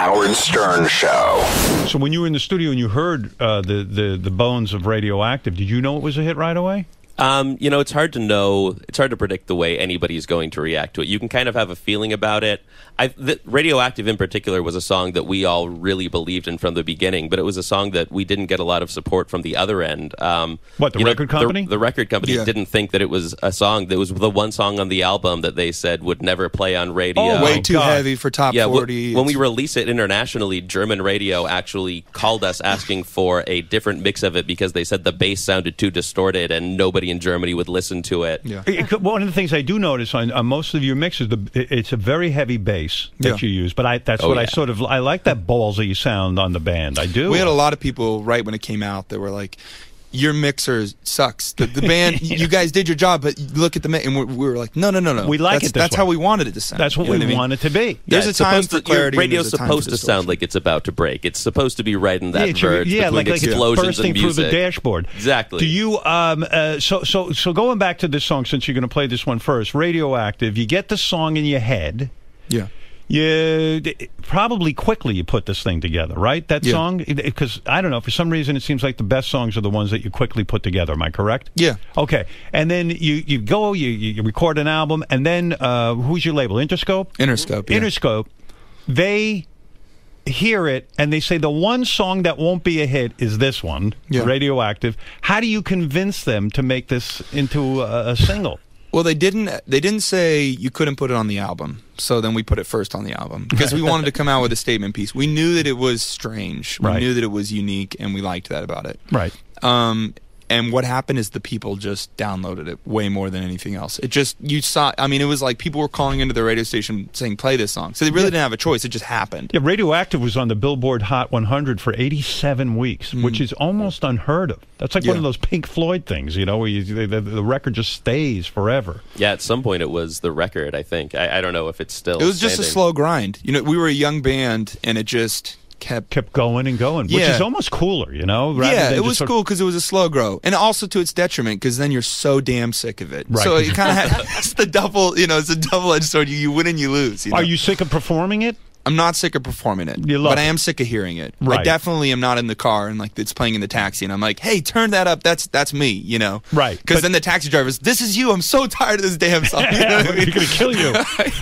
Howard Stern Show. So when you were in the studio and you heard the bones of Radioactive, did you know it was a hit right away? It's hard to know. It's hard to predict the way anybody's going to react to it. You can kind of have a feeling about it. Radioactive in particular was a song that we all really believed in from the beginning, but it was a song that we didn't get a lot of support from the other end. What, the record company? The record company didn't think that it was a song that was the one song on the album that they said would never play on radio. Oh, way too heavy for top 40. When we release it internationally, German radio actually called us asking for a different mix of it because they said the bass sounded too distorted and nobody in Germany would listen to it. Yeah. One of the things I do notice on most of your mixes, it's a very heavy bass that you use, but I like that ballsy sound on the band. I do. We had a lot of people right when it came out that were like, your mixer sucks. The band, you guys did your job, but look at the mix. And we were like, no. We like it. That's how we wanted it to sound. That's what we want it to be. There's a time for clarity. Radio's supposed to sound like it's about to break. It's supposed to be right in that verge between like explosions it's bursting and music through the dashboard. Exactly. Do you? So going back to this song, since you're going to play this one first, Radioactive. You get the song in your head. Yeah. You probably quickly you put this thing together, right? That song? Because, I don't know, for some reason it seems like the best songs are the ones that you quickly put together. Am I correct? Yeah. Okay. And then you go, you record an album, and then who's your label? Interscope? Interscope, yeah. Interscope. They hear it, and they say the one song that won't be a hit is this one, Radioactive. How do you convince them to make this into a single? Well, they didn't say you couldn't put it on the album. So then we put it first on the album because we wanted to come out with a statement piece. We knew that it was strange. We knew that it was unique, and we liked that about it. Right. And what happened is the people just downloaded it way more than anything else. It just, it was like people were calling into the radio station saying, play this song. So they really didn't have a choice. It just happened. Yeah, Radioactive was on the Billboard Hot 100 for 87 weeks, which is almost unheard of. That's like one of those Pink Floyd things, where the record just stays forever. Yeah, at some point it was the record, I think. I don't know if it's still It was just a slow grind. We were a young band, and it just kept going and going, which is almost cooler, it was cool because it was a slow grow, and also to its detriment because then you're so damn sick of it. Right. So it kind of had it's the double, it's a double-edged sword. You win and you lose. Are you sick of performing it? I'm not sick of performing it, but I am sick of hearing it. Right. I definitely am not in the car and like it's playing in the taxi, and I'm like, "Hey, turn that up. That's me," Right. Because then the taxi driver's, "This is you. I'm so tired of this damn song." You're gonna kill you.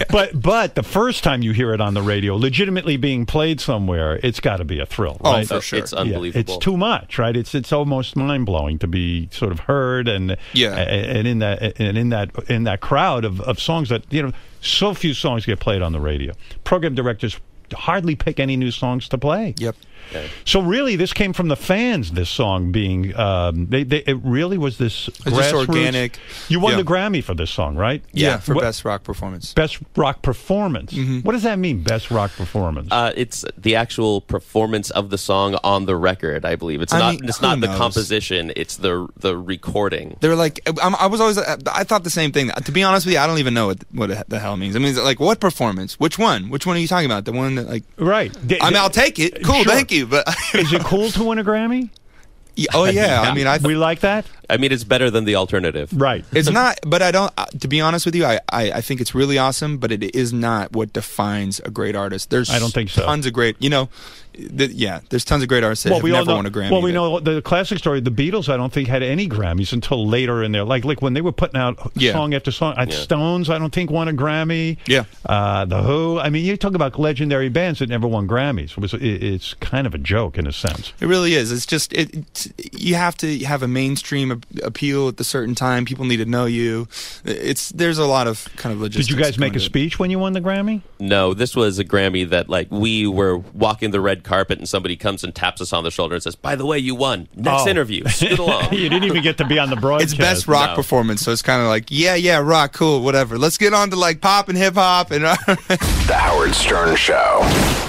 But the first time you hear it on the radio, legitimately being played somewhere, it's got to be a thrill, right? Oh, for sure. It's unbelievable. It's too much, right? It's almost mind blowing to be sort of heard and in that crowd of songs that so few songs get played on the radio. Program directors hardly pick any new songs to play. Yep. Okay. So really, this came from the fans. This song being, it really was this just organic. You won the Grammy for this song, right? Yeah, for best rock performance. Best rock performance. What does that mean? Best rock performance. It's the actual performance of the song on the record. I believe it's not the composition. It's the recording. They were like, I thought the same thing. To be honest with you, I don't even know what the hell it means. I mean, like, what performance? Which one? Which one are you talking about? The one that right? I'll take it. Cool, thank you. But is it cool to win a Grammy? Oh yeah, I mean, we like that. I mean, it's better than the alternative, right? It's not, but I don't. To be honest with you, I think it's really awesome, but it is not what defines a great artist. I don't think so. Tons of great, there's tons of great artists that have never won a Grammy. Well, we know the classic story. The Beatles, I don't think, had any Grammys until later in their like when they were putting out song after song. Stones, I don't think, won a Grammy. Yeah. The Who. I mean, you talk about legendary bands that never won Grammys. It's kind of a joke in a sense. It really is. It's just you have to have a mainstream appeal at a certain time. People need to know you. There's a lot of kind of logistics. Did you guys make a speech when you won the Grammy? No, this was a Grammy that we were walking the red carpet and somebody comes and taps us on the shoulder and says, "By the way, you won. Next interview. Scoot along." You didn't even get to be on the broadcast. It's best rock performance, so it's kind of like, yeah, rock, cool, whatever. Let's get on to like pop and hip hop and The Howard Stern Show.